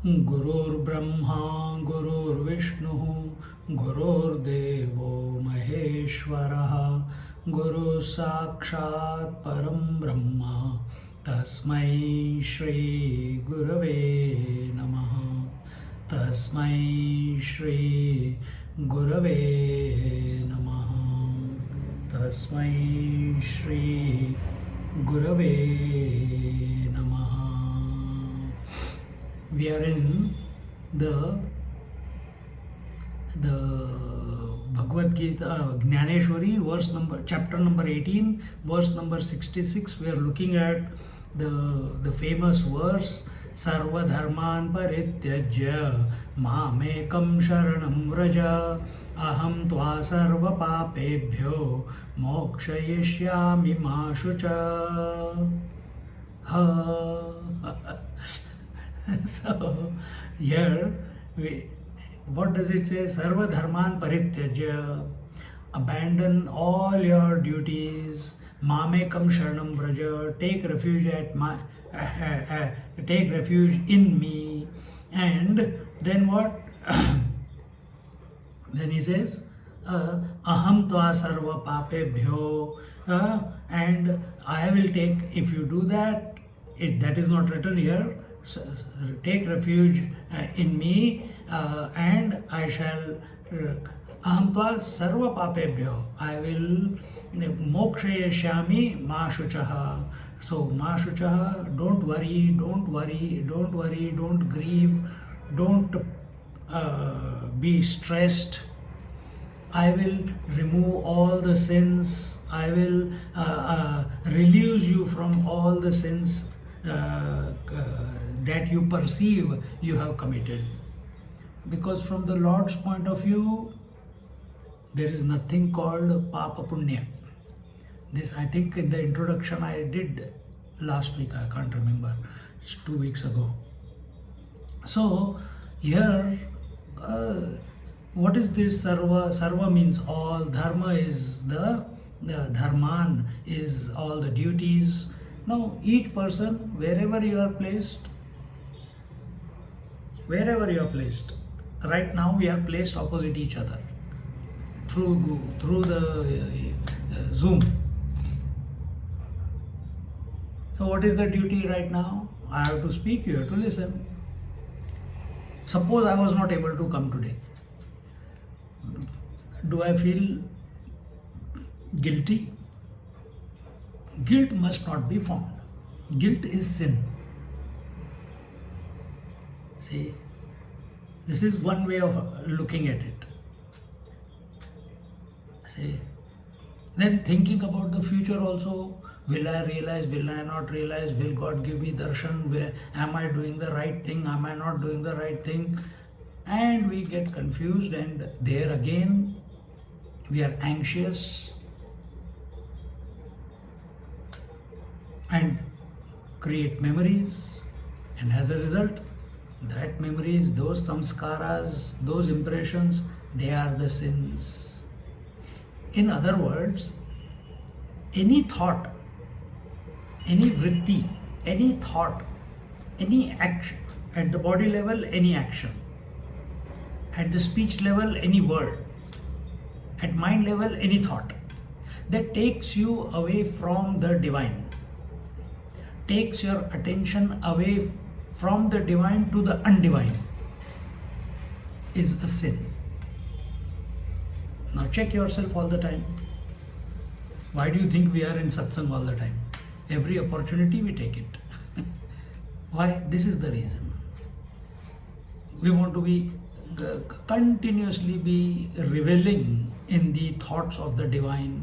गुरुर्ब्रह्मा गुरुर्विष्णुः गुरुर्देवो महेश्वरः गुरुः साक्षात् परं ब्रह्म तस्मै श्री गुरवे नमः तस्मै श्री गुरवे नमः तस्मै श्री गुरवे नमः. We are in the Bhagavad Gita, Gyaneshwari, chapter number 18, verse number 66. We are looking at the famous verse, Sarva Dharman Parityajya Mamekam Sharanam Vraja Aham Tva Sarva Papebhyo Mokshayishyami Ma Shucha. So here, what does it say? Sarva Dharman Parityajya, abandon all your duties. Mamekam Sharanam Vraja, take refuge take refuge in me. And then what? Then he says, Aham Tva Sarva Papebhyo, and I will take, if you do that, that is not written here, take refuge in me, and I shall aham tva sarva papebhyo, I will mokshayashyami ma shuchaha. So ma shuchaha, don't worry, don't grieve, don't be stressed. I will remove all the sins, I will release you from all the sins that you perceive you have committed. Because from the Lord's point of view, there is nothing called Papa Punya. This, I think, in the introduction I did last week, I can't remember, it's 2 weeks ago. So here, what is this Sarva? Sarva means all. Dharma is the Dharman is all the duties. Now each person, wherever you are placed, right now we are placed opposite each other through the Zoom. So what is the duty right now? I have to speak, you have to listen. Suppose I was not able to come today. Do I feel guilty? Guilt must not be found. Guilt is sin. See, this is one way of looking at it. See, then thinking about the future also, will I realize, will I not realize, will God give me darshan, am I doing the right thing, am I not doing the right thing? And we get confused, and there again we are anxious and create memories, and as a result, that memories, those samskaras, those impressions, they are the sins. In other words, any thought, any vritti, any thought, any action, at the body level, any action, at the speech level, any word, at mind level, any thought, that takes you away from the divine, takes your attention away from the divine to the undivine, is a sin. Now check yourself all the time. Why do you think we are in satsang all the time? Every opportunity we take it. Why? This is the reason. We want to be continuously be reveling in the thoughts of the divine,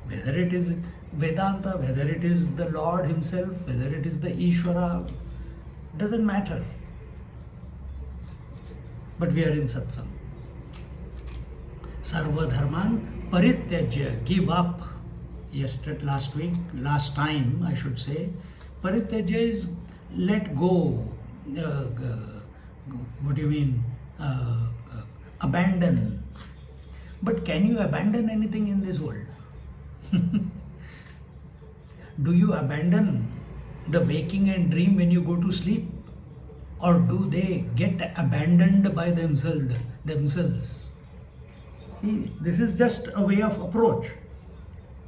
whether it is Vedanta, whether it is the Lord himself, whether it is the Ishvara, doesn't matter. But we are in satsang. Sarva Dharman Parityajya, give up. Last time I should say, Parityajya is let go. What do you mean? Abandon. But can you abandon anything in this world? Do you abandon the waking and dream when you go to sleep? or do they get abandoned by themselves? See, this is just a way of approach.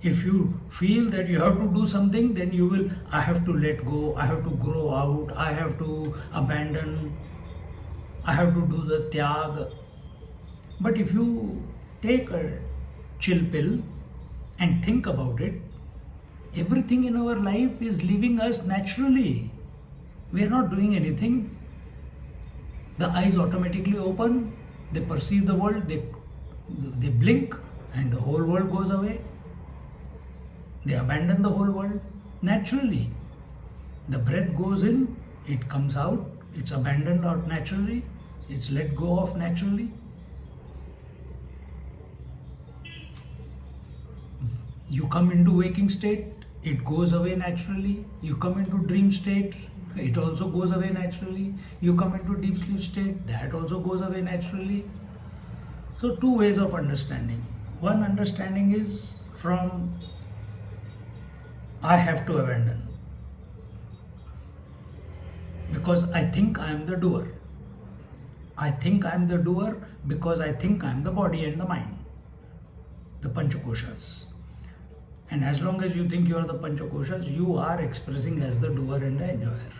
If you feel that you have to do something, then you will, I have to let go, I have to grow out, I have to abandon, I have to do the tyag. But if you take a chill pill and think about it, everything in our life is leaving us naturally. We are not doing anything. The eyes automatically open, they perceive the world, they blink, and the whole world goes away. They abandon the whole world naturally. The breath goes in, it comes out, it's abandoned out naturally, it's let go of naturally. You come into waking state, it goes away naturally. You come into dream state, it also goes away naturally. You come into deep sleep state, that also goes away naturally. So two ways of understanding. One understanding is from I have to abandon because I think I am the doer. I think I am the doer because I think I am the body and the mind, the Panchakoshas. And as long as you think you are the Panchakoshas, you are expressing as the doer and the enjoyer.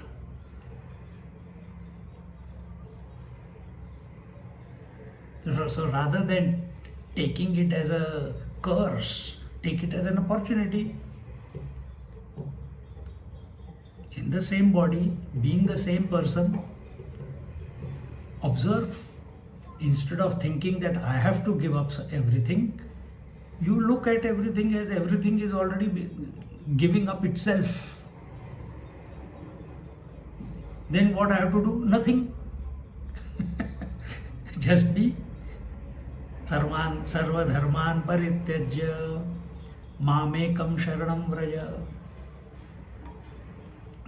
So rather than taking it as a curse, take it as an opportunity. In the same body, being the same person, observe. Instead of thinking that I have to give up everything, you look at everything as everything is already giving up itself. Then what I have to do? Nothing. Just be. Sarva dharman parityajya mamekam sharanam vraja.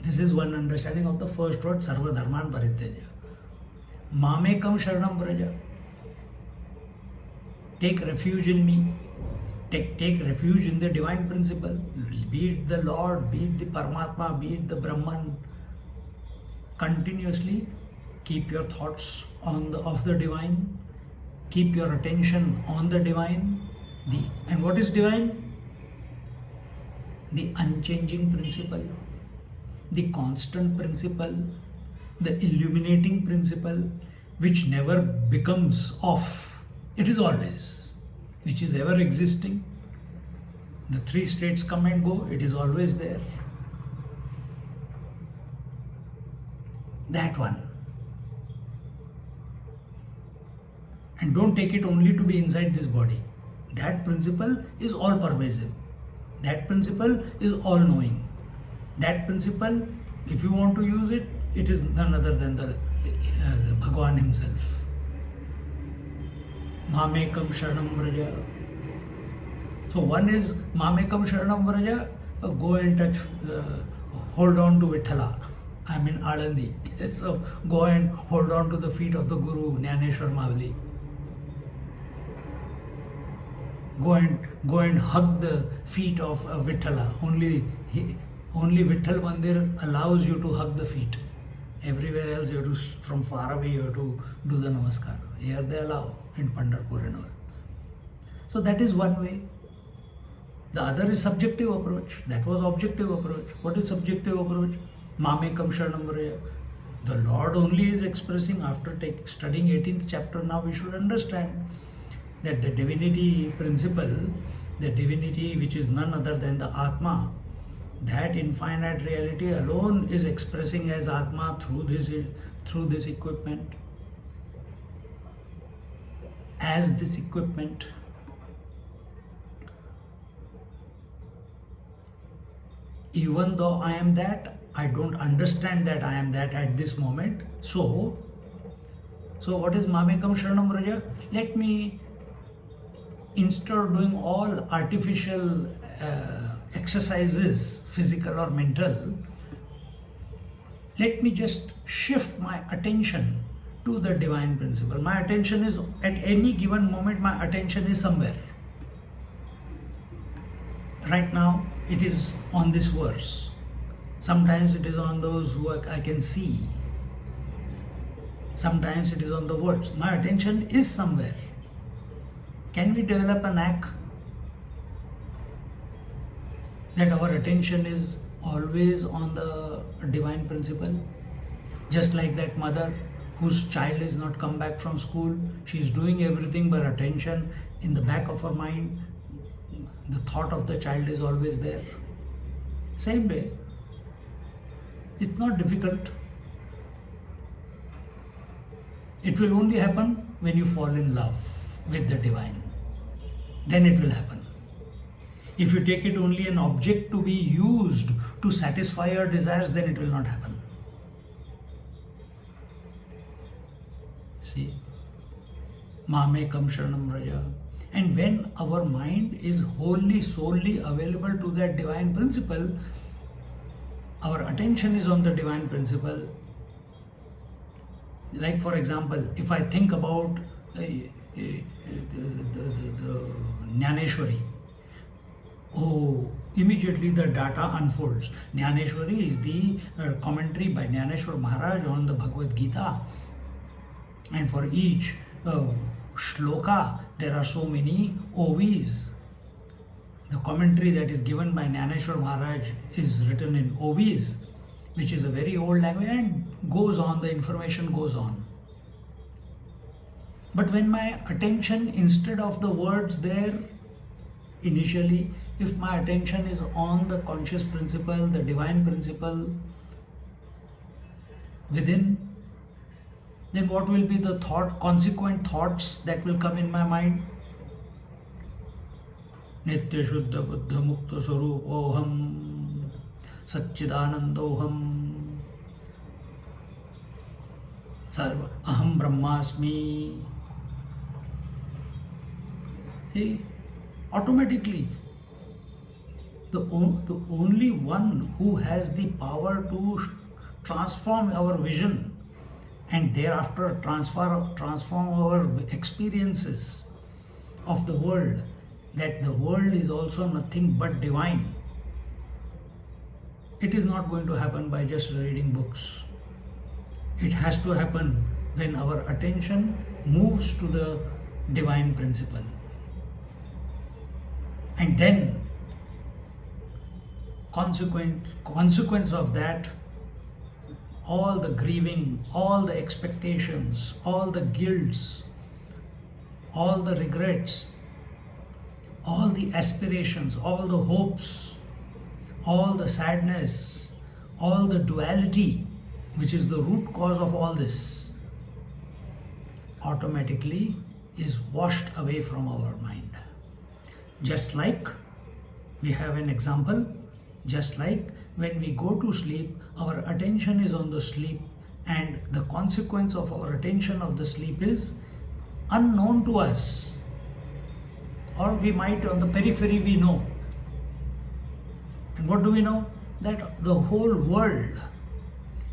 This is one understanding of the first word, sarva dharman parityajya. Mamekam sharanam vraja. Take refuge in me. Take refuge in the divine principle. Be it the Lord, be it the Paramatma, be it the Brahman. Continuously keep your thoughts of the divine. Keep your attention on the divine. And what is divine? The unchanging principle, the constant principle, the illuminating principle, which never becomes off. It is always, which is ever existing. The three states come and go, it is always there. That one. And don't take it only to be inside this body. That principle is all pervasive. That principle is all knowing. That principle, if you want to use it, it is none other than the Bhagavan himself. Mamekam sharanam vraja. So one is Mamekam sharanam vraja, go and touch, hold on to Vithala. I mean Alandi. So go and hold on to the feet of the Guru, Gyaneshwari Mavli. Go and hug the feet of Vithala. Only Vitthal Mandir allows you to hug the feet. Everywhere else you have to, from far away you have to do the namaskar. Here they allow in Pandharpur and all. So that is one way. The other is subjective approach. That was objective approach. What is subjective approach? Mamekam sharanam vraja. The Lord only is expressing after studying 18th chapter. Now we should understand that the divinity principle, the divinity which is none other than the Atma, that infinite reality alone is expressing as Atma through this equipment, as this equipment. Even though I am that, I don't understand that I am that at this moment. So what is Mamekam Sharanam Vraja? Let me, instead of doing all artificial exercises, physical or mental, let me just shift my attention to the divine principle. My attention is, at any given moment, my attention is somewhere. Right now, it is on this verse. Sometimes it is on those who I can see. Sometimes it is on the words. My attention is somewhere. Can we develop a knack that our attention is always on the divine principle? Just like that mother whose child is not come back from school, she is doing everything, but attention in the back of her mind, the thought of the child is always there. Same way, it's not difficult. It will only happen when you fall in love with the divine. Then it will happen. If you take it only an object to be used to satisfy your desires, then it will not happen. See? Mamekam Sharanam Vraja. And when our mind is wholly, solely available to that divine principle, our attention is on the divine principle. Like for example, if I think about the Gyaneshwari, immediately the data unfolds. Gyaneshwari is the commentary by Gyaneshwar Maharaj on the Bhagavad Gita. And for each shloka, there are so many OVs. The commentary that is given by Gyaneshwar Maharaj is written in OVs, which is a very old language, and goes on, the information goes on. But when my attention, instead of the words there, initially, if my attention is on the conscious principle, the divine principle within, then what will be the consequent thoughts that will come in my mind? Nitya Shuddha Buddha Mukta Swarupoham Satchidanandoham Sarva Aham Brahmasmi. See, automatically, the only one who has the power to transform our vision and thereafter transform our experiences of the world, that the world is also nothing but divine. It is not going to happen by just reading books. It has to happen when our attention moves to the divine principle. And then, consequence of that, all the grieving, all the expectations, all the guilts, all the regrets, all the aspirations, all the hopes, all the sadness, all the duality, which is the root cause of all this, automatically is washed away from our mind. Just like, we have an example, just like when we go to sleep, our attention is on the sleep, and the consequence of our attention of the sleep is unknown to us, or we might on the periphery we know. And what do we know? That the whole world,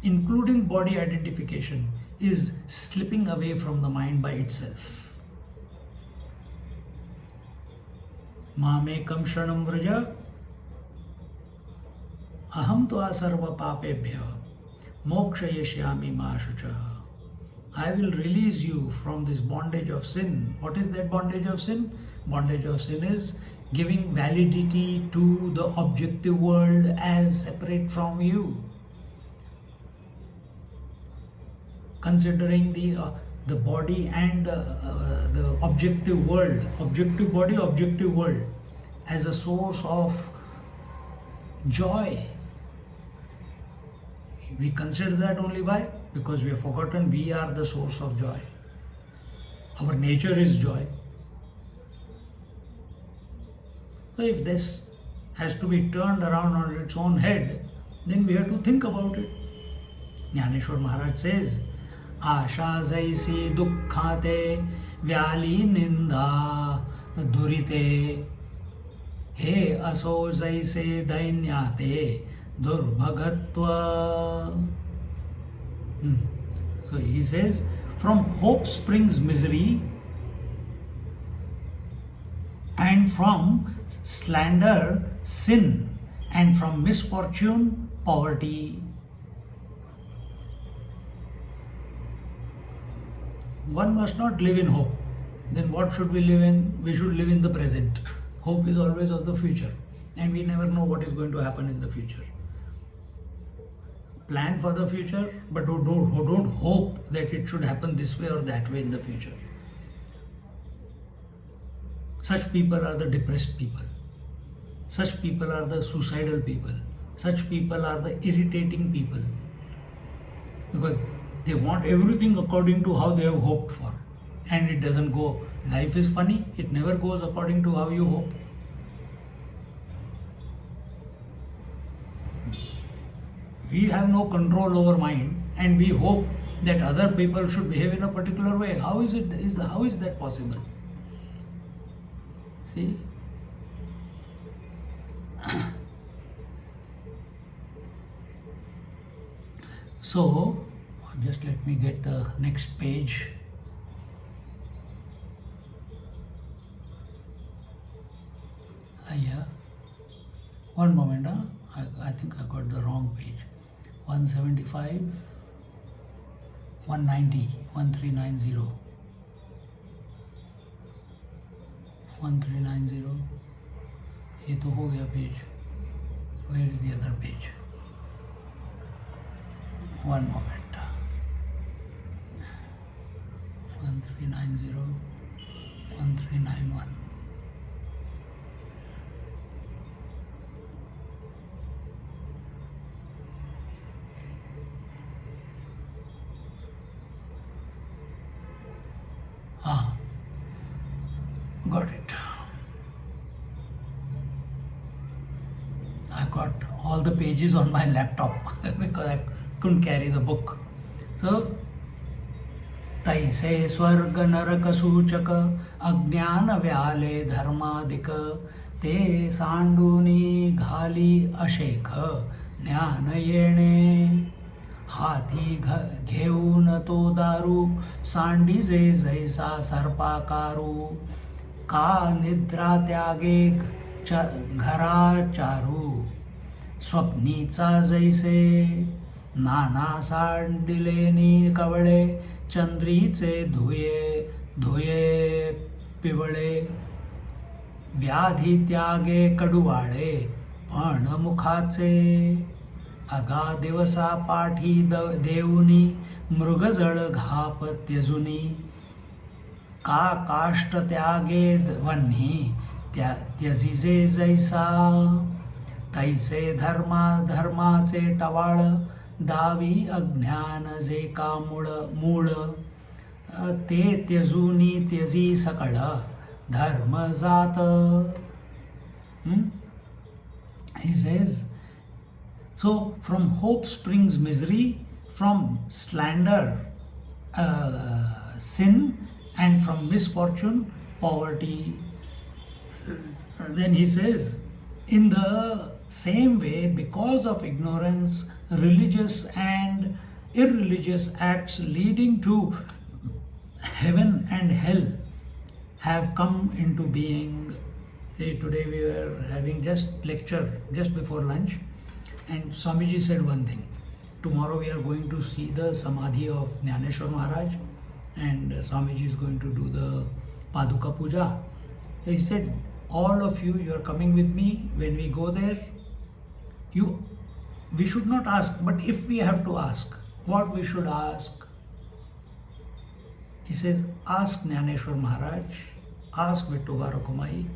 including body identification, is slipping away from the mind by itself. Mamekam Sharanam Vraja Aham tva sarva papebhya Moksha yashyami ma shucha. I will release you from this bondage of sin. What is that bondage of sin? Bondage of sin is giving validity to the objective world as separate from you. Considering the body and the objective world, objective body, objective world, as a source of joy. We consider that only why? Because we have forgotten we are the source of joy. Our nature is joy. So if this has to be turned around on its own head, then we have to think about it. Gyaneshwar Maharaj says, Asha jaisi dukkhate vyali ninda durite he aso jaise dainyate durbhagatva. So he says, from hope springs misery, and from slander sin, and from misfortune poverty. one must not live in hope. Then what should we live in? We should live in the present. Hope is always of the future, and we never know what is going to happen in the future. Plan for the future, but don't hope that it should happen this way or that way in the future. Such people are the depressed people. Such people are the suicidal people. Such people are the irritating people. Because they want everything according to how they have hoped for. And it doesn't go. Life is funny. It never goes according to how you hope. We have no control over mind, and we hope that other people should behave in a particular way. How is that possible? See? So, just let me get the next page. Yeah. One moment, I think I got the wrong page. 175, 190, 1390. 1390. ये तो हो गया page. Where is the other page? One moment. 1390, 1391. Got it. I got all the pages on my laptop because I couldn't carry the book. So, तैसे स्वर्ग नरक सूचक अज्ञान व्याले धर्मादिक ते सांडूनी घाली अशेख ज्ञान येणे हाती घेऊन तो दारू सांडीजे जैसा सर्पाकारू का निद्रा त्यागे घरा चारू स्वप्नीचा जैसे नाना सांडिलेनी कवळे चंद्रीचे धुये पिवळे व्याधी त्यागे कडुवाळे पण मुखाचे अगा दिवसा पाठी देऊनी मृगजळ घाप त्यजुनी का काष्ट त्यागे वन्ही त्यजिजे जैसा तैसे धर्माचे टवाळ दावी अज्ञान जे का मूळ ते त्यजुनी त्यजी सकळ धर्म जात. He says, so from hope springs misery, from slander sin, and from misfortune poverty. Then he says, in the same way, because of ignorance, religious and irreligious acts leading to heaven and hell have come into being. See, today we were having just lecture just before lunch, and Swamiji said one thing. Tomorrow we are going to see the Samadhi of Gyaneshwari Maharaj, and Swamiji is going to do the Paduka Puja. So he said, all of you, you are coming with me. When we go there, we should not ask, but if we have to ask, what we should ask? He says, ask Gyaneshwari Maharaj, ask Vittoba Rakumai,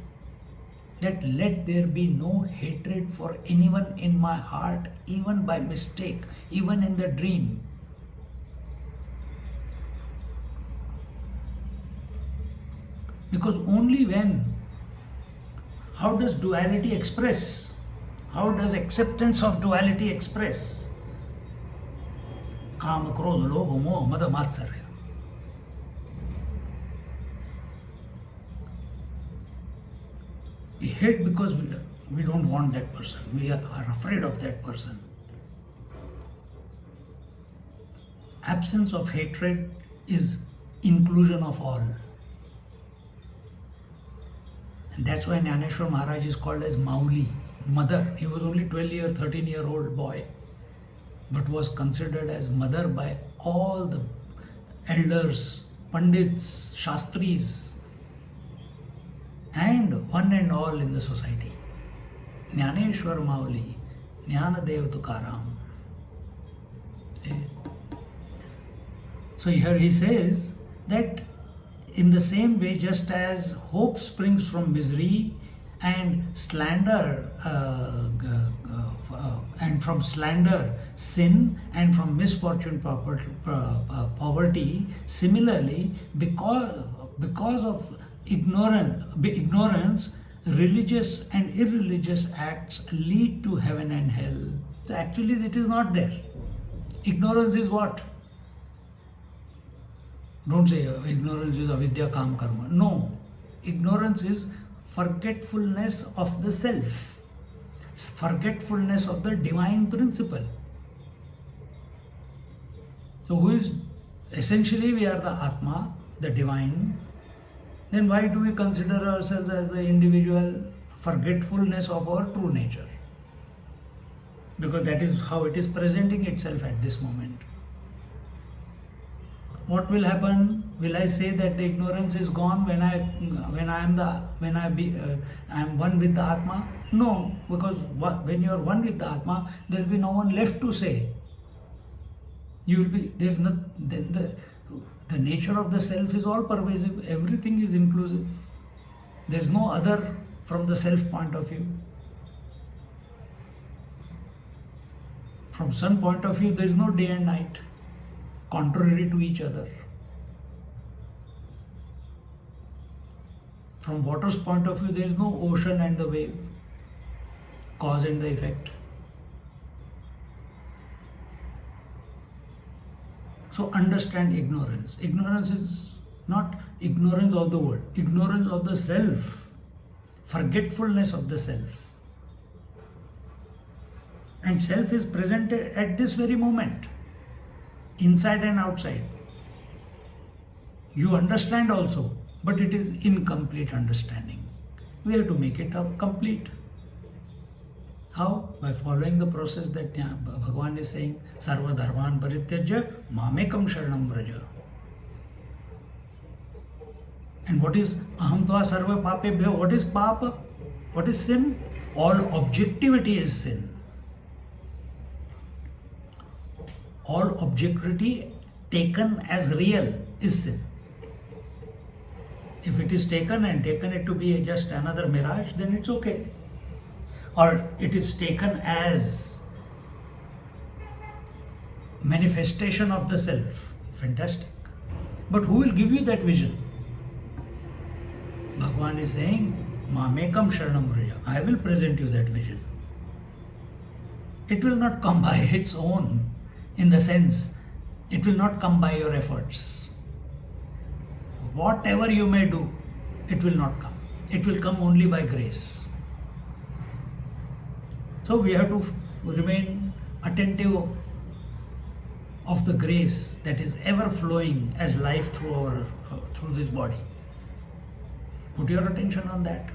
that let there be no hatred for anyone in my heart, even by mistake, even in the dream. Because only when, how does duality express? How does acceptance of duality express? Kama, Krodha, Lobha, Moha, Mada, Matsarya. We hate because we don't want that person. We are afraid of that person. Absence of hatred is inclusion of all. And that's why Gyaneshwari Maharaj is called as Mauli, mother. He was only 13-year-old boy, but was considered as mother by all the elders Pandits, Shastris, and one and all in the society. Gyaneshwari Mauli, Jnanadev Tukaram. So here he says that in the same way, just as hope springs from misery and slander, and from slander, sin, and from misfortune, poverty, similarly, because of ignorance, religious and irreligious acts lead to heaven and hell. So actually, it is not there. Ignorance is what? Don't say ignorance is avidya kam karma. No. Ignorance is forgetfulness of the self, forgetfulness of the divine principle. So who is, essentially we are the Atma, the divine. Then why do we consider ourselves as the individual? Forgetfulness of our true nature. Because that is how it is presenting itself at this moment. What will happen? Will I say that the ignorance is gone when I am one with the Atma? No, because when you are one with the Atma, there will be no one left to say. You will be there. The nature of the self is all pervasive. Everything is inclusive. There is no other from the self point of view. From sun point of view, there is no day and night, contrary to each other. From water's point of view, there is no ocean and the wave, cause and the effect. So understand ignorance. Ignorance is not ignorance of the world, ignorance of the self, forgetfulness of the self. And self is present at this very moment, inside and outside. You understand also, but it is incomplete understanding. We have to make it complete. How? By following the process that Bhagavan is saying, Sarva Dharman Parityajya Mamekam Sharanam Vraja. And what is Aham Tva Sarva Papebhyo? What is Papa? What is sin? All objectivity is sin. All objectivity taken as real is sin. If it is taken it to be just another mirage, then it's okay. Or it is taken as manifestation of the self. Fantastic. But who will give you that vision? Bhagavan is saying, Mamekam Sharanam Vraja. I will present you that vision. It will not come by its own, in the sense, it will not come by your efforts. Whatever you may do, it will not come. It will come only by grace. So we have to remain attentive of the grace that is ever flowing as life through this body. Put your attention on that.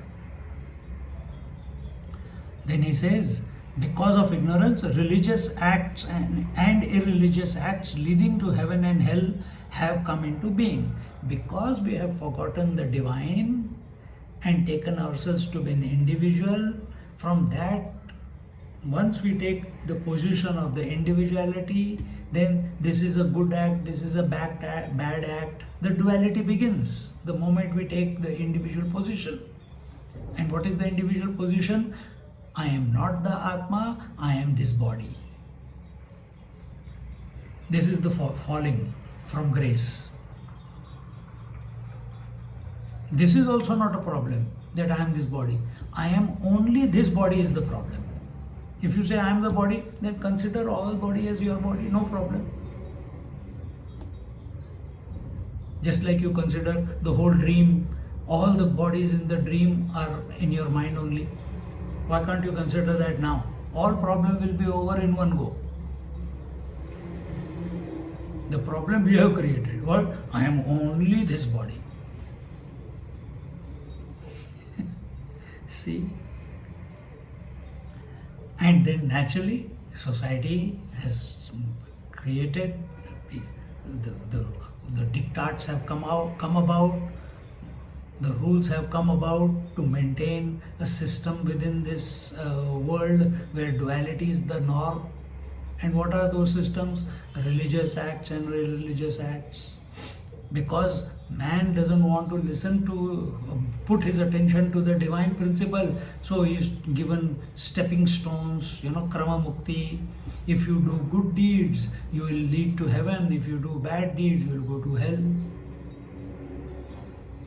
Then he says, because of ignorance, religious acts and irreligious acts leading to heaven and hell have come into being. Because we have forgotten the divine and taken ourselves to be an individual, from that, once we take the position of the individuality, then this is a good act, this is a bad act. The duality begins the moment we take the individual position. And what is the individual position? I am not the Atma, I am this body. This is the falling from grace. This is also not a problem, that I am this body. I am only this body is the problem. If you say I am the body, then consider all body as your body, no problem. Just like you consider the whole dream, all the bodies in the dream are in your mind only. Why can't you consider that now? All problem will be over in one go. The problem we have created, what? I am only this body. See? And then naturally, society has created the The diktats have come about, the rules have come about to maintain a system within this world where duality is the norm. And what are those systems? Religious acts and religious acts. Because man doesn't want to listen to, put his attention to the divine principle, so he is given stepping stones, krama mukti. If you do good deeds, you will lead to heaven. If you do bad deeds, you will go to hell.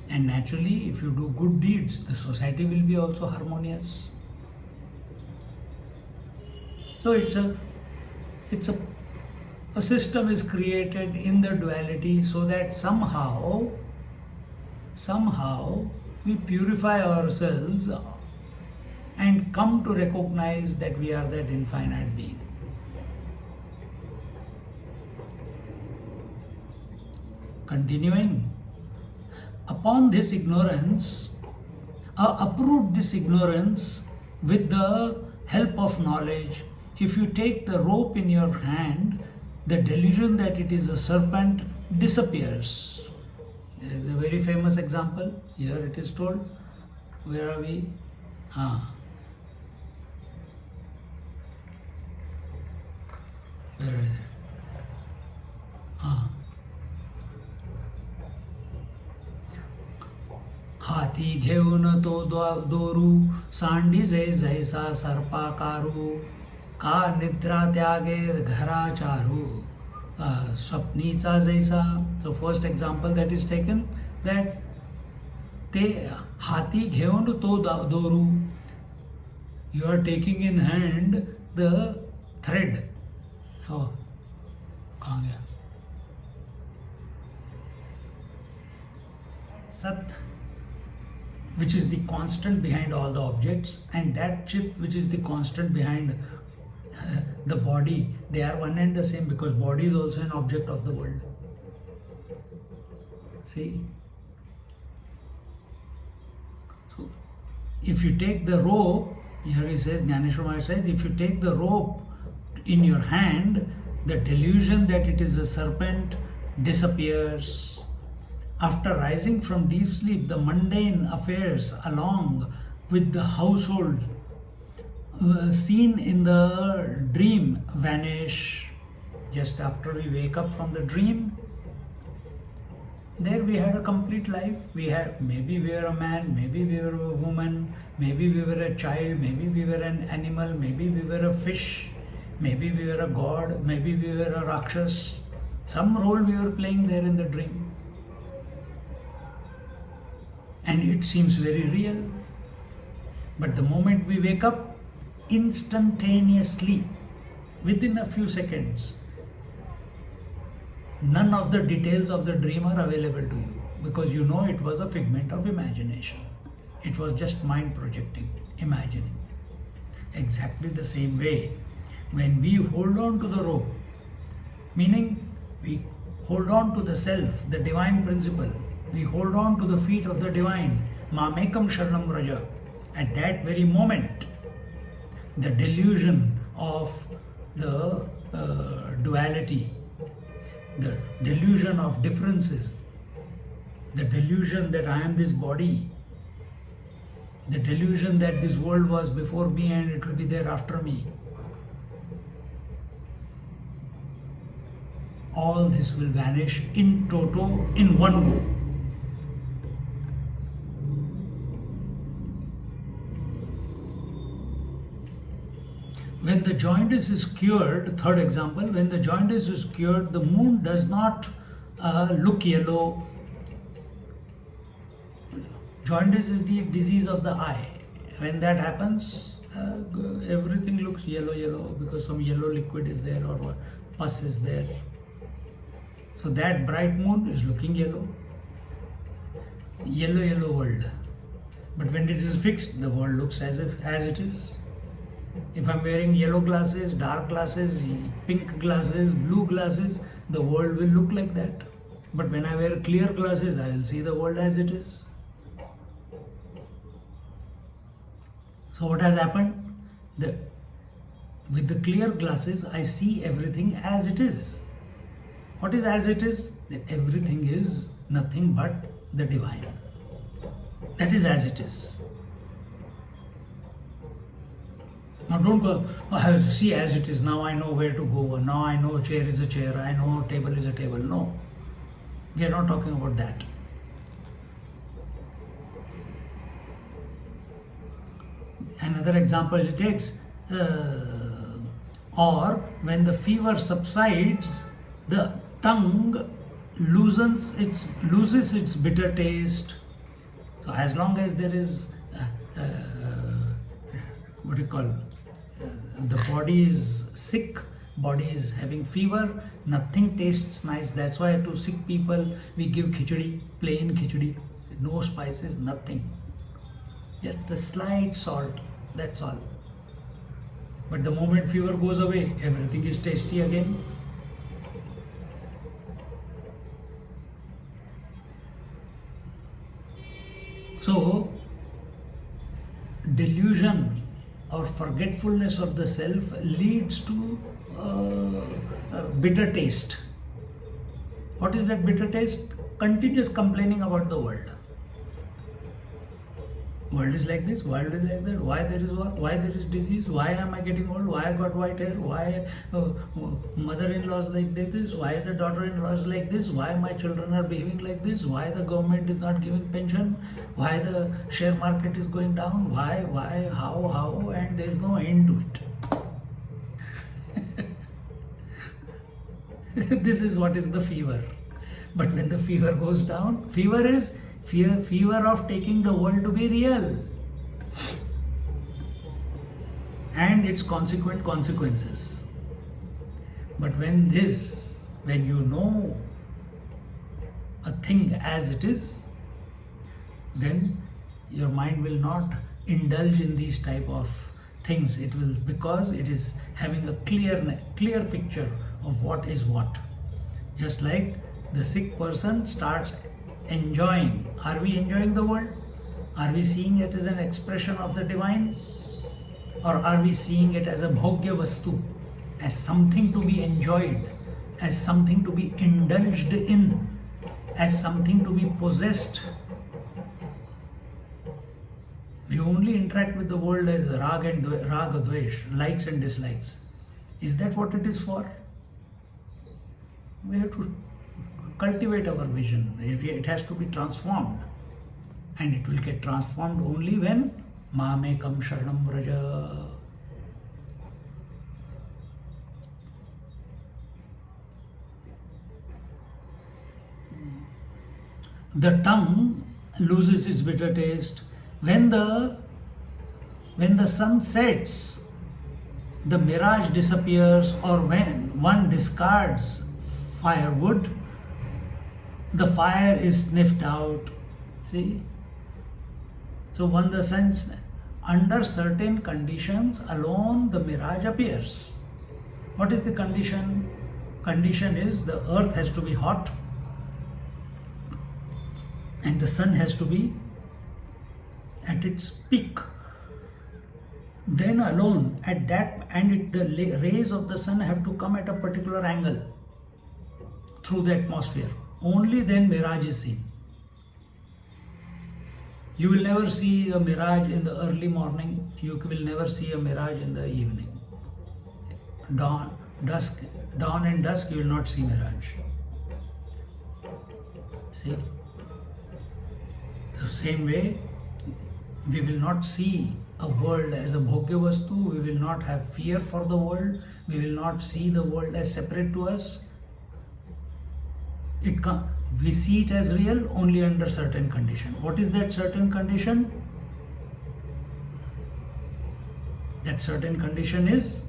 And naturally, if you do good deeds, the society will be also harmonious. So it's a system is created in the duality so that somehow we purify ourselves and come to recognize that we are that infinite being. Continuing, upon this ignorance, uproot this ignorance with the help of knowledge. If you take the rope in your hand, the delusion that it is a serpent disappears. There is a very famous example. Here it is told. Where are we? Where is it? हाथी घेऊन तो दोरू सांडी जैसा सर्पाकारू का निद्रा त्यागे घरा चारू स्वप्नीचा जैसा. So first example that is taken, that ते हाथी घेऊन तो दोरू, you are taking in hand the thread. Oh, कहाँ गया? Sat, which is the constant behind all the objects, and that chit, which is the constant behind the body, they are one and the same, because body is also an object of the world. See? So, if you take the rope, here he says, Gyaneshwari says, if you take the rope in your hand, the delusion that it is a serpent disappears. After rising from deep sleep, the mundane affairs along with the household seen in the dream vanish. Just after we wake up from the dream, there we had a complete life. Maybe we were a man, maybe we were a woman, maybe we were a child, maybe we were an animal, maybe we were a fish, maybe we were a god, maybe we were a rakshas. Some role we were playing there in the dream. And it seems very real. But the moment we wake up, instantaneously, within a few seconds, none of the details of the dream are available to you, because you know it was a figment of imagination. It was just mind projecting, imagining. Exactly the same way, when we hold on to the rope, meaning we hold on to the self, the divine principle, we hold on to the feet of the divine, Mamekam Sharanam Raja. At that very moment, the delusion of the duality, the delusion of differences, the delusion that I am this body, the delusion that this world was before me and it will be there after me, all this will vanish in toto, in one go. When the jaundice is cured, third example, when the jaundice is cured, the moon does not look yellow. Jaundice is the disease of the eye. When that happens, everything looks yellow because some yellow liquid is there or pus is there. So that bright moon is looking yellow world. But when it is fixed, the world looks as it is. If I'm wearing yellow glasses, dark glasses, pink glasses, blue glasses, the world will look like that. But when I wear clear glasses, I will see the world as it is. So what has happened? With the clear glasses, I see everything as it is. What is as it is? that everything is nothing but the divine. That is as it is. Now don't go, oh, see as it is, now I know where to go, now I know chair is a chair, I know table is a table. No, we are not talking about that. Another example it takes, or when the fever subsides, the tongue loses its bitter taste. So as long as there is what do you call, the body is sick, body is having fever, nothing tastes nice. That's why to sick people we give khichdi, plain khichdi, no spices, nothing, just a slight salt, that's all. But the moment fever goes away, everything is tasty again. So delusion or forgetfulness of the self leads to bitter taste. What is that bitter taste? Continuous complaining about the world. World is like this, world is like that, why there is war, why there is disease, why am I getting old, why I got white hair, why mother-in-law is like this, why the daughter-in-law is like this, why my children are behaving like this, why the government is not giving pension, why the share market is going down, why, how, and there is no end to it. This is what is the fever. But when the fever goes down, fever is fear of taking the world to be real and its consequent consequences. But when you know a thing as it is, then your mind will not indulge in these type of things. It will, because it is having a clear picture of what is what. Just like the sick person starts enjoying. Are we enjoying the world? Are we seeing it as an expression of the divine? Or are we seeing it as a bhogya vastu, as something to be enjoyed, as something to be indulged in, as something to be possessed? We only interact with the world as raga dvesh, likes and dislikes. Is that what it is for? We have to cultivate our vision. It has to be transformed, and it will get transformed only when mamekam sharanam vraja. The tongue loses its bitter taste. When the sun sets, the mirage disappears, or when one discards firewood, the fire is sniffed out. See? So when the sun, under certain conditions alone, the mirage appears. What is the condition? Condition is the earth has to be hot and the sun has to be at its peak. Then alone, at that, and the rays of the sun have to come at a particular angle through the atmosphere. Only then mirage is seen. You will never see a mirage in the early morning. You will never see a mirage in the evening. Dawn and dusk, you will not see mirage. See? The same way, we will not see a world as a bhogya vastu. We will not have fear for the world. We will not see the world as separate to us. We see it as real only under certain condition. What is that certain condition? That certain condition is,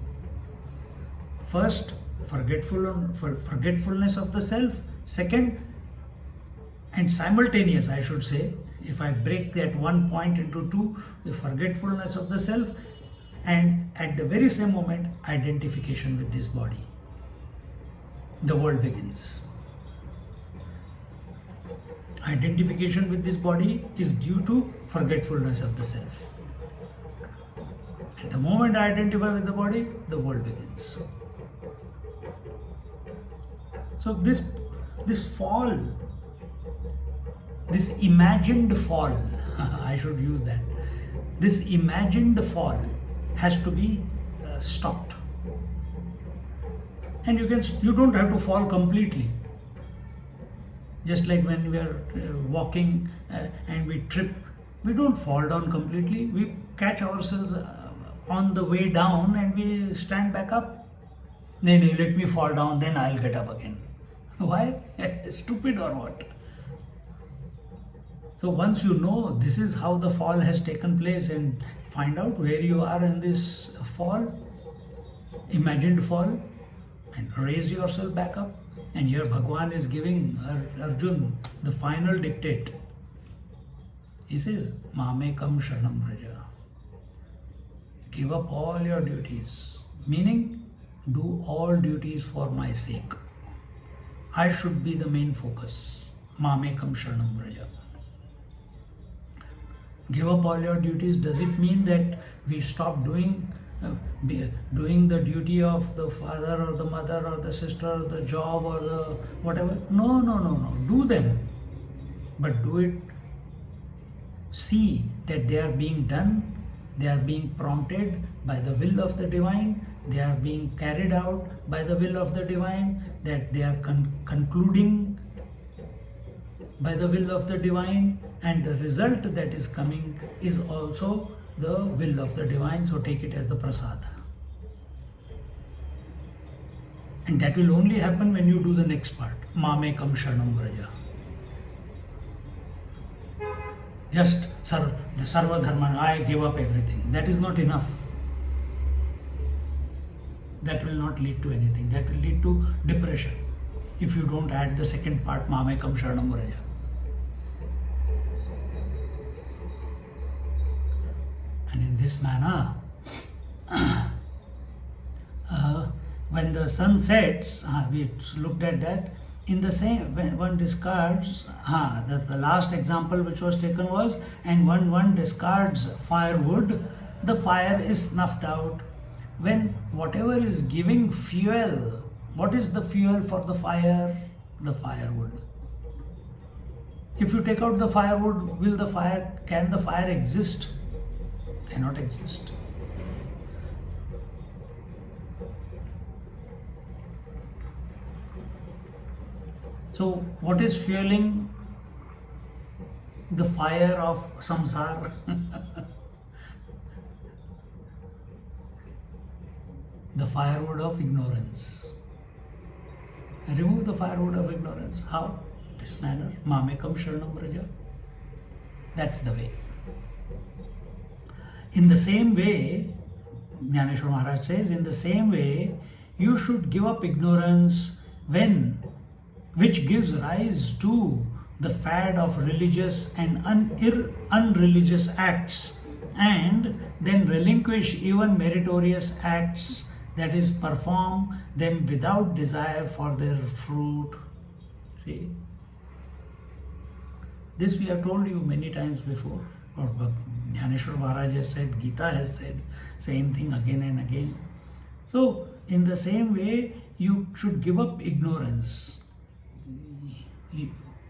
first, forgetfulness of the self. Second, and simultaneous, I should say, if I break that one point into two, the forgetfulness of the self, and at the very same moment, identification with this body. The world begins. Identification with this body is due to forgetfulness of the self. At the moment I identify with the body, the world begins. So this fall, this imagined fall, I should use that, this imagined fall has to be stopped. And you don't have to fall completely. Just like when we are walking and we trip, we don't fall down completely. We catch ourselves on the way down and we stand back up. No, let me fall down, then I'll get up again. Why? Stupid or what? So once you know this is how the fall has taken place and find out where you are in this fall, imagined fall, and raise yourself back up. And here Bhagwan is giving Arjun the final dictate. He says, Mamekam Sharanam Vraja. Give up all your duties. Meaning, do all duties for my sake. I should be the main focus. Mamekam Sharanam Vraja. Give up all your duties. Does it mean that we stop doing the duty of the father or the mother or the sister or the job or the whatever? No. Do them. But do it. See that they are being done. They are being prompted by the will of the divine. They are being carried out by the will of the divine. That they are concluding by the will of the divine. And the result that is coming is also the will of the divine, so take it as the prasad. And that will only happen when you do the next part. Mamekam Sharanam Vraja. Just the Sarva Dharma, I give up everything. That is not enough. That will not lead to anything. That will lead to depression if you don't add the second part, Mamekam Sharanam Vraja. And in this manner, when the sun sets, we looked at that, in the same, when one discards, the last example which was taken was, and when one discards firewood, the fire is snuffed out. When whatever is giving fuel, what is the fuel for the fire? The firewood. If you take out the firewood, can the fire exist? Cannot exist. So what is fueling the fire of samsara? The firewood of ignorance. Remove the firewood of ignorance. How? This manner. Mamekam Sharanam Vraja. That's the way. In the same way, Gyaneshwari Maharaj says, in the same way, you should give up ignorance which gives rise to the fad of religious and unreligious acts, and then relinquish even meritorious acts, that is, perform them without desire for their fruit. See? This we have told you many times before. Or Gyaneshwari Maharaj has said, Gita has said, same thing again and again. So, in the same way, you should give up ignorance.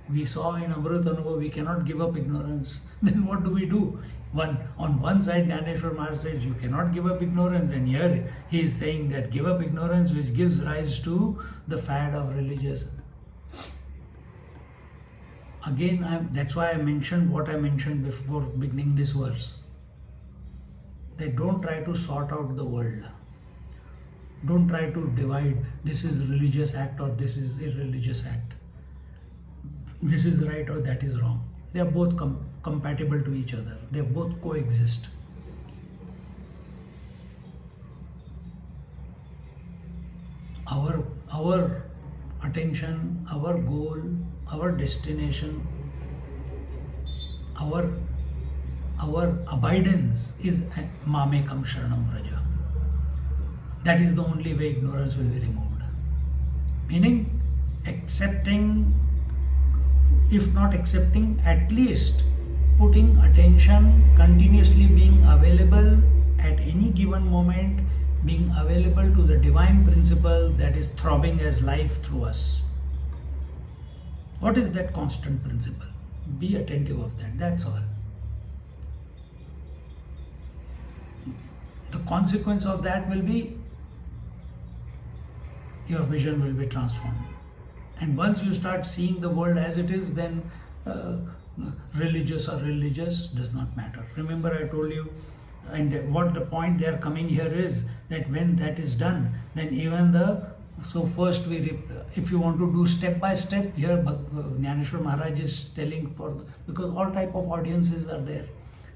We saw in Amrit Anubhav, we cannot give up ignorance. Then what do? On one side, Gyaneshwari Maharaj says, you cannot give up ignorance. And here, he is saying that give up ignorance which gives rise to the fad of religious. Again, that's why I mentioned what I mentioned before beginning this verse. That don't try to sort out the world. Don't try to divide, this is religious act or this is irreligious act. This is right or that is wrong. They are both compatible to each other. They both coexist. Our attention, our goal, our destination, our abidance is Mamekam Sharanam Vraja. That is the only way ignorance will be removed. Meaning, accepting, if not accepting, at least putting attention, continuously being available at any given moment, being available to the divine principle that is throbbing as life through us. What is that constant principle? Be attentive of that, that's all. The consequence of that will be your vision will be transformed. And once you start seeing the world as it is, then religious or religious does not matter. Remember I told you, and what the point they are coming here is that when that is done, then even so first if you want to do step by step, here Gyaneshwari Maharaj is telling because all type of audiences are there.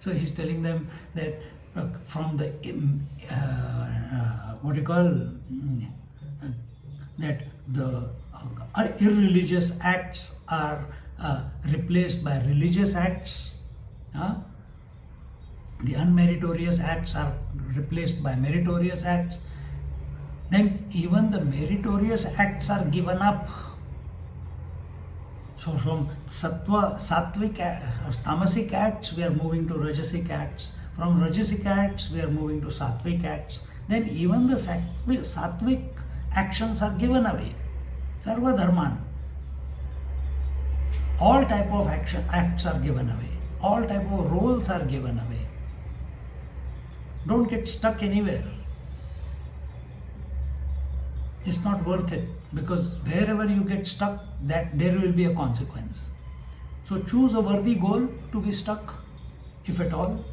So he's telling them that from the that the irreligious acts are replaced by religious acts. The unmeritorious acts are replaced by meritorious acts. Then even the meritorious acts are given up. So from sattvic, tamasic acts, we are moving to rajasic acts. From rajasic acts, we are moving to sattvic acts. Then even the sattvic actions are given away. Sarva dharman. All type of acts are given away. All type of roles are given away. Don't get stuck anywhere. It's not worth it, because wherever you get stuck, that there will be a consequence. So choose a worthy goal to be stuck, if at all.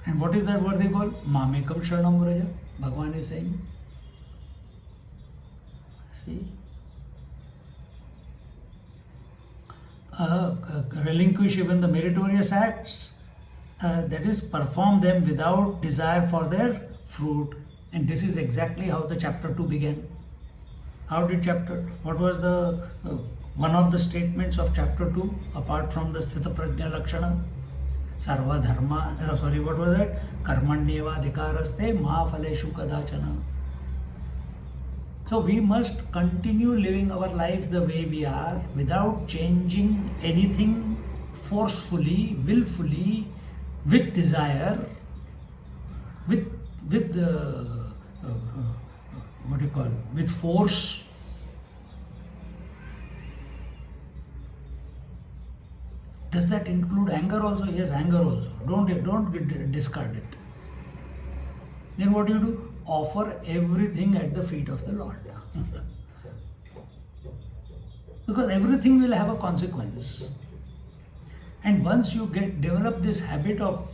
And what is that worthy goal? Mamekam Sharanam Vraja. Bhagavan is saying. See? Relinquish even the meritorious acts, that is, perform them without desire for their fruit. And this is exactly how the chapter 2 began. What was the one of the statements of chapter 2 apart from the Sthita Prajna Lakshana? Sarva Dharma, what was that? Karmanyeva Adhikaraste Ma Phaleshu Kadachana. So we must continue living our life the way we are without changing anything forcefully, willfully, with desire, with with force. Does that include anger also? Yes, anger also. Don't discard it. Then what do? Offer everything at the feet of the Lord. Because everything will have a consequence. And once you develop this habit of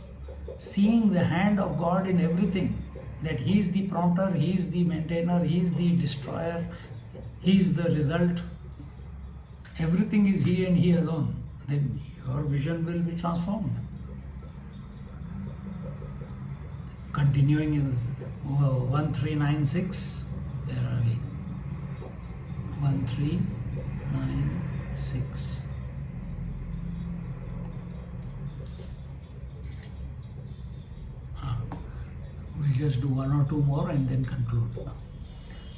seeing the hand of God in everything, that He is the prompter, He is the maintainer, He is the destroyer, He is the result, everything is He and He alone, then your vision will be transformed. Continuing in 1396, where are we? 1396. We'll just do one or two more and then conclude.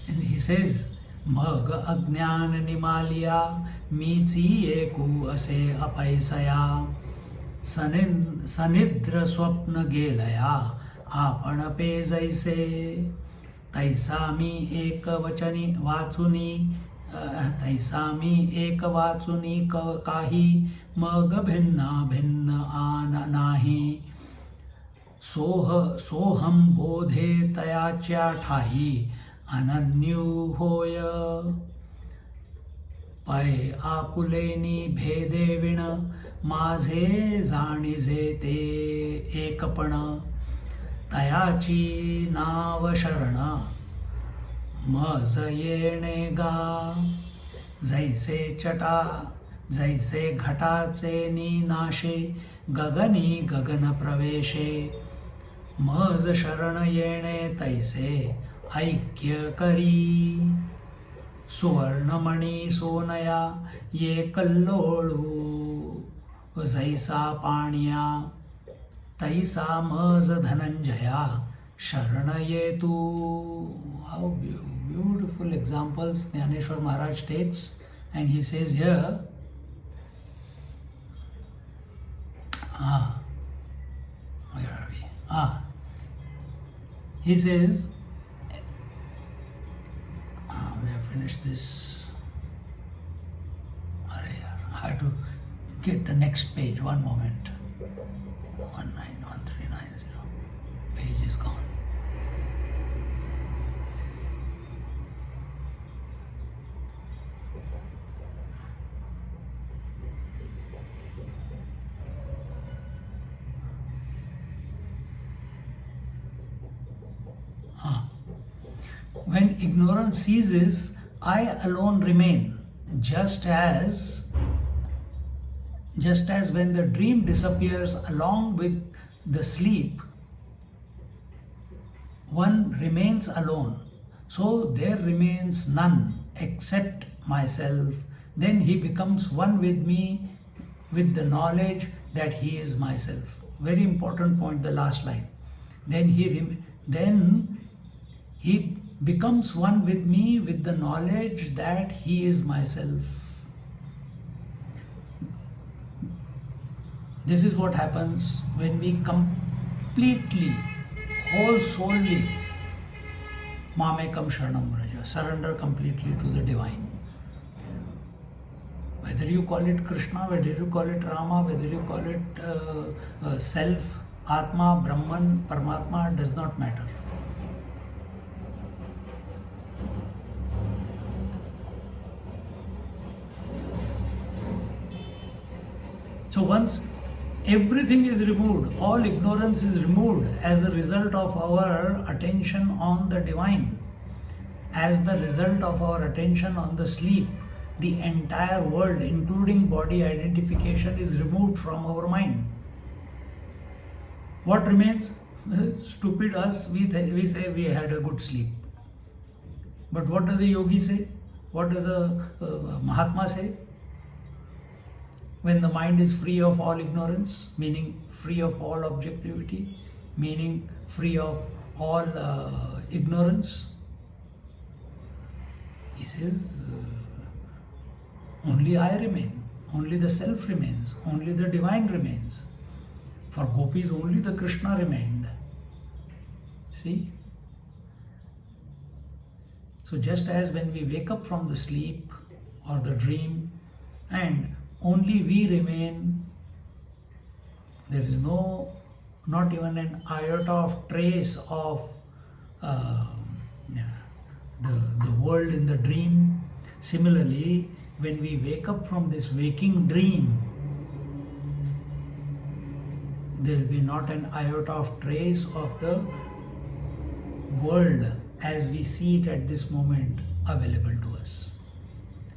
And he says, Mag Ajnana Nimaliya Michi Eku Ase Apaisaya Sanidra Swapna Gelaya Apana Pe Jaise Taisami Eka Vachani Vachuni Taisami Eka Vachuni Kahi Mag Bhinna Bhinna Nahi सोहम बोधे तयाच्या ठाई अनन्यू होय पै आपुलेनी भेदे विण माझे जाणीजे ते एकपण तयाची नाव शरण मज येणे गा जैसे घटाचे नीनाशे गगनी गगन प्रवेशे मज शरण येणे तैसे ऐक्य करी सुवर्णमणी सोनया ये कल्लोळू जैसा पाणिया तैसा मज धनंजया शरण ये तू. How beautiful examples Gyaneshwari Maharaj takes, and he says here, where are we? He says, we have finished this. Get the next page, one moment. 191390. Page is gone. When ignorance ceases, I alone remain, just as when the dream disappears along with the sleep, one remains alone. So there remains none except myself. Then he becomes one with me with the knowledge that he is myself. Very important point, the last line. Then he becomes one with me with the knowledge that he is myself. This is what happens when we completely, whole-soully, mamekam sharanam vraja, surrender completely to the divine. Whether you call it Krishna, whether you call it Rama, whether you call it self, Atma, Brahman, Paramatma, does not matter. So once everything is removed, all ignorance is removed as a result of our attention on the divine, as the result of our attention on the sleep, the entire world, including body identification, is removed from our mind. What remains? Stupid us, we say we had a good sleep. But what does a yogi say? What does a Mahatma say? When the mind is free of all ignorance, meaning free of all objectivity, meaning free of all ignorance, he says, only I remain, only the self remains, only the divine remains. For gopis, only the Krishna remained. See? So just as when we wake up from the sleep or the dream and only we remain, there is not even an iota of trace of the world in the dream. Similarly, when we wake up from this waking dream, there will be not an iota of trace of the world as we see it at this moment available to us.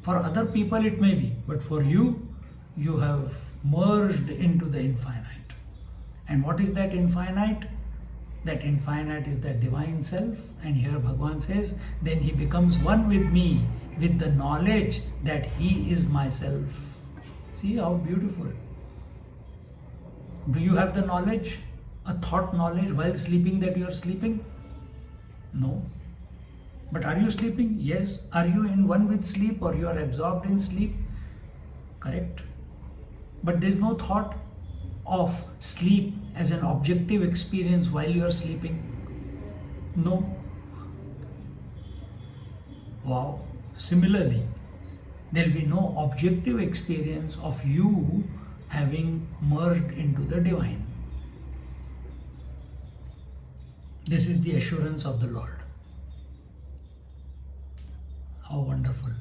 For other people it may be, but for you, you have merged into the infinite. And what is that infinite? That infinite is that divine self. And here Bhagavan says, then he becomes one with me with the knowledge that he is myself. See how beautiful. Do you have the knowledge, a thought knowledge while sleeping that you are sleeping? No. But are you sleeping? Yes. Are you in one with sleep or you are absorbed in sleep? Correct. But there is no thought of sleep as an objective experience while you are sleeping. No. Wow. Similarly, there will be no objective experience of you having merged into the divine. This is the assurance of the Lord. How wonderful.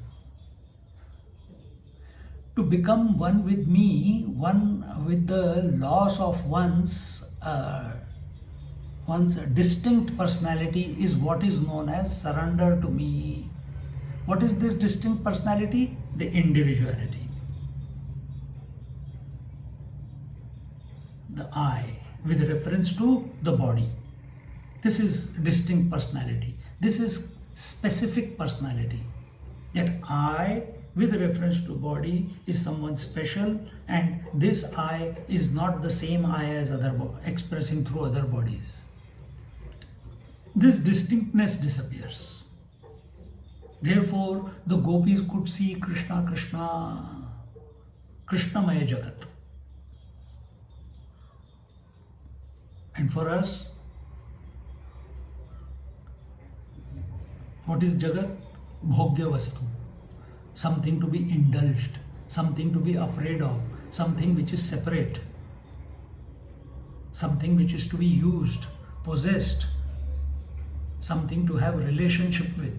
To become one with me, one with the loss of one's distinct personality is what is known as surrender to me. What is this distinct personality? The individuality. The I with reference to the body. This is distinct personality. This is specific personality. That I with reference to body is someone special, and this I is not the same I as expressing through other bodies. This distinctness disappears. Therefore, the gopis could see Krishna, Krishnamaya Jagat. And for us, what is Jagat? Bhogya Vastu. Something to be indulged, something to be afraid of, something which is separate, something which is to be used, possessed, something to have a relationship with.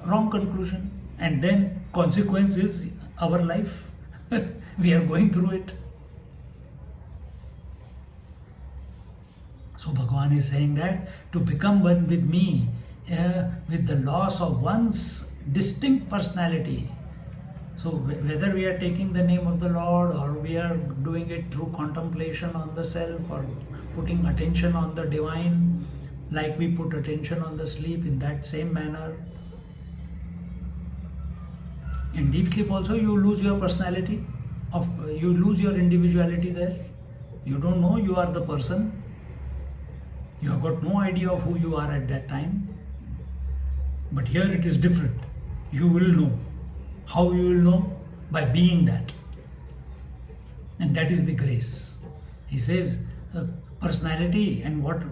Wrong conclusion. And then consequence is our life. We are going through it. So Bhagavan is saying that to become one with me, with the loss of one's distinct personality. So whether we are taking the name of the Lord or we are doing it through contemplation on the self or putting attention on the divine, like we put attention on the sleep, in that same manner. In deep sleep also you lose your personality, you lose your individuality there. You don't know you are the person. You have got no idea of who you are at that time. But here it is different. You will know. How you will know? By being that. And that is the grace. He says personality, and what,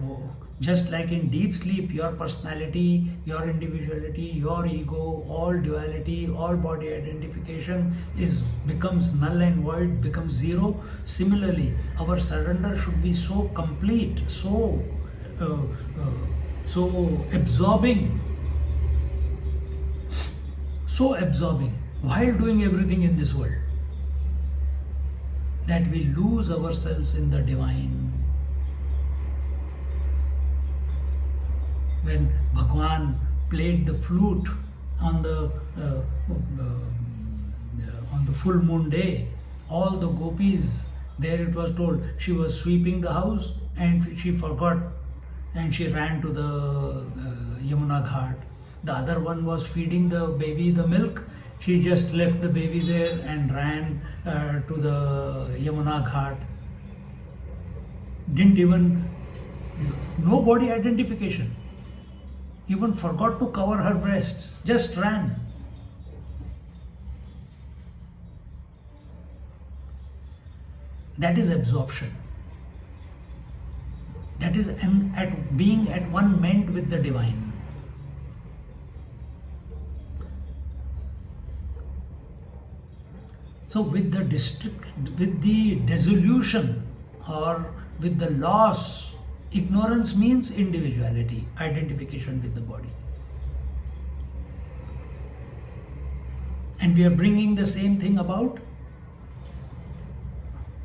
just like in deep sleep, your personality, your individuality, your ego, all duality, all body identification becomes null and void, becomes zero. Similarly, our surrender should be so complete, so absorbing, while doing everything in this world, that we lose ourselves in the divine. When Bhagavan played the flute on the full moon day, all the gopis, there it was told, she was sweeping the house and she forgot and she ran to the Yamuna Ghat. The other one was feeding the baby the milk. She just left the baby there and ran to the Yamuna Ghat. No body identification. Even forgot to cover her breasts. Just ran. That is absorption. That is being at one ment with the divine. So with the dissolution or with the loss, ignorance means individuality, identification with the body. And we are bringing the same thing about.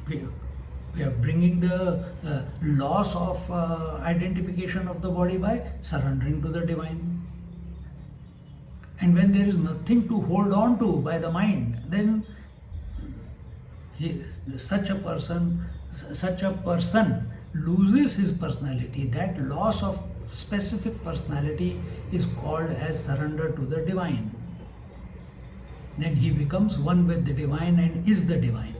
We are bringing the loss of identification of the body by surrendering to the divine. And when there is nothing to hold on to by the mind, then such a person loses his personality. That loss of specific personality is called as surrender to the divine. Then he becomes one with the divine and is the divine.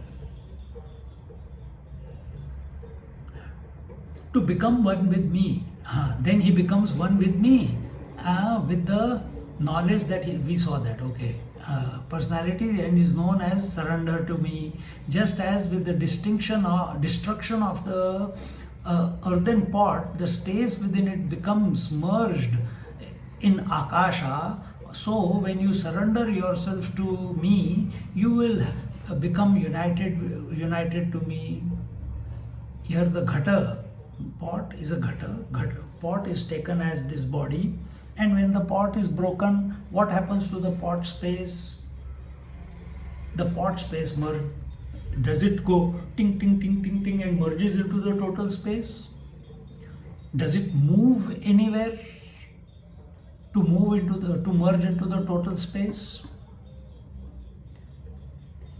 To become one with me, then he becomes one with me, with the knowledge that we saw that, okay, personality then is known as surrender to me, just as with the destruction of the earthen pot, the space within it becomes merged in Akasha. So when you surrender yourself to me, you will become united to me. Here the ghata, pot is a ghata. Pot is taken as this body, and when the pot is broken, what happens to the pot space? The pot space does it go ting ting ting ting ting and merges into the total space? Does it move anywhere to merge into the total space?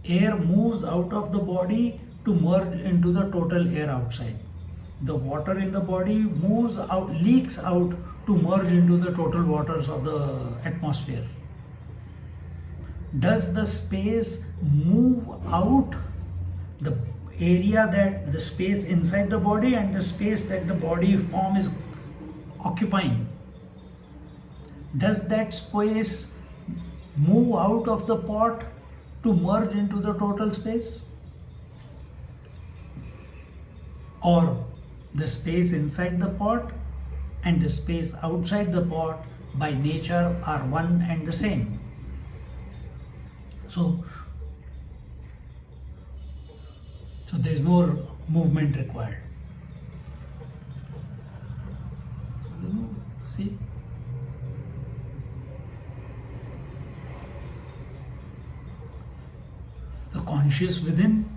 Air moves out of the body to merge into the total air outside. The water in the body moves out, leaks out to merge into the total waters of the atmosphere. Does the space move out? The area that the space inside the body and the space that the body form is occupying. Does that space move out of the pot to merge into the total space? Or the space inside the pot and the space outside the pot by nature are one and the same. So So there is no movement required. See? So conscious within,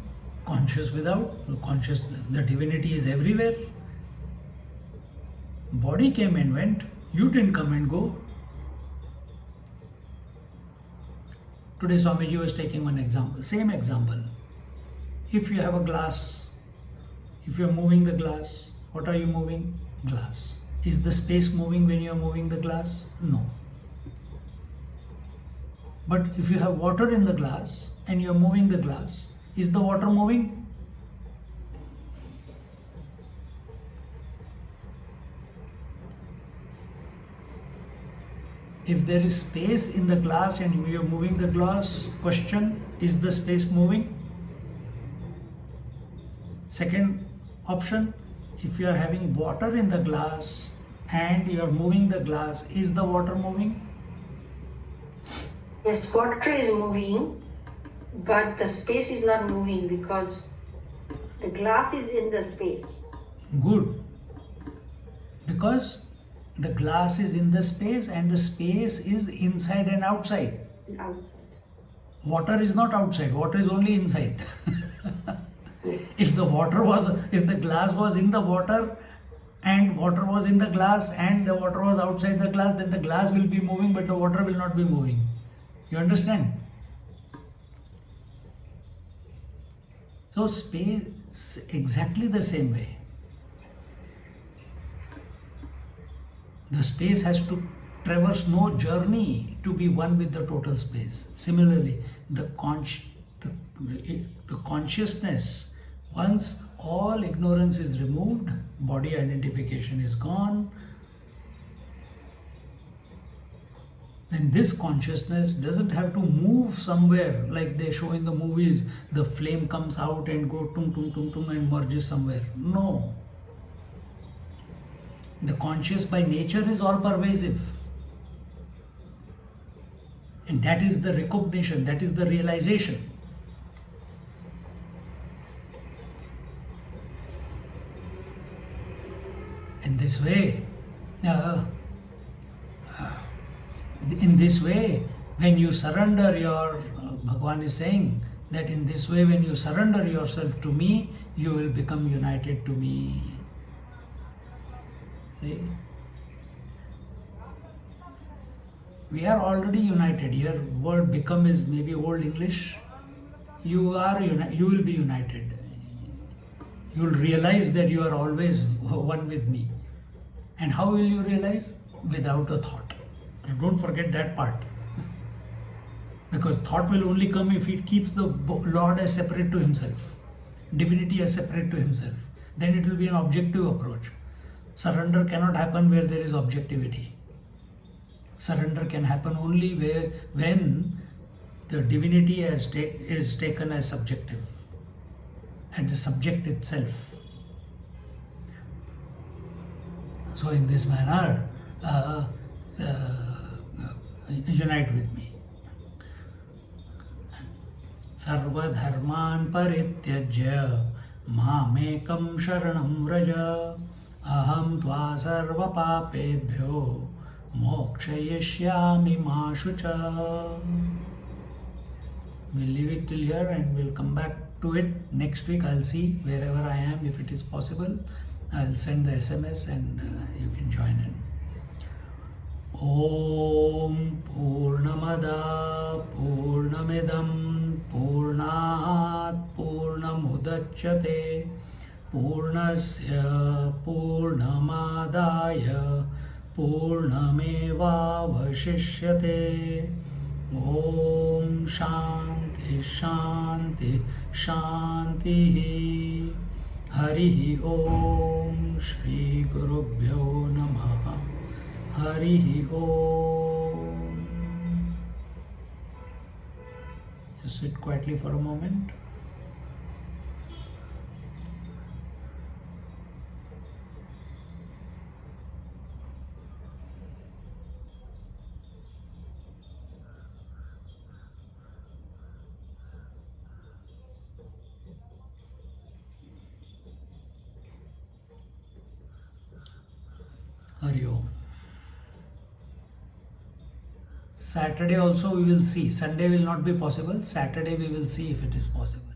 conscious without, the divinity is everywhere. Body came and went, you didn't come and go. Today Swamiji was taking one example, same example. If you have a glass, if you are moving the glass, what are you moving? Glass. Is the space moving when you are moving the glass? No. But if you have water in the glass and you are moving the glass, is the water moving? If there is space in the glass and we are moving the glass, question, is the space moving? Second option, if you are having water in the glass and you are moving the glass, is the water moving? Yes, water is moving, but the space is not moving because the glass is in the space. Good. Because the glass is in the space and the space is inside and outside. Outside. Water is not outside, water is only inside. Yes. If the glass was in the water and water was in the glass and the water was outside the glass, then the glass will be moving but the water will not be moving. You understand? So space exactly the same way. The space has to traverse no journey to be one with the total space. Similarly, the consciousness, once all ignorance is removed, body identification is gone, then this consciousness doesn't have to move somewhere like they show in the movies. The flame comes out and go tung tung tung tung and merges somewhere. No. The conscious by nature is all pervasive. And that is the recognition, that is the realization. In this way, when you surrender Bhagavan is saying that in this way, when you surrender yourself to me, you will become united to me. See? We are already united. Here, word become is maybe old English. You will be united. You will realize that you are always one with me. And how will you realize? Without a thought. Don't forget that part. Because thought will only come if it keeps the Lord as separate to himself, divinity as separate to himself. Then it will be an objective approach. Surrender cannot happen where there is objectivity. Surrender can happen only when the divinity is taken as subjective, and the subject itself. So in this manner, unite with me. Sarva dharman parityajya mamekam sharanam vraja aham tva sarva papebhyo mokshayishyami ma shucha. We'll leave it till here and we'll come back to it next week. I'll see wherever I am, if it is possible. I'll send the SMS and you can join in. Om Purnamada Purnamidam Purnat Purnamudachyate Purnasya Purnamadaya Purnameva Vashishyate. Om Shanti Shanti Shanti. Harihi Om Shri Gurubhyo Namaha. Harihi Om. Just sit quietly for a moment. Hari Om. Saturday also we will see. Sunday will not be possible. Saturday we will see if it is possible.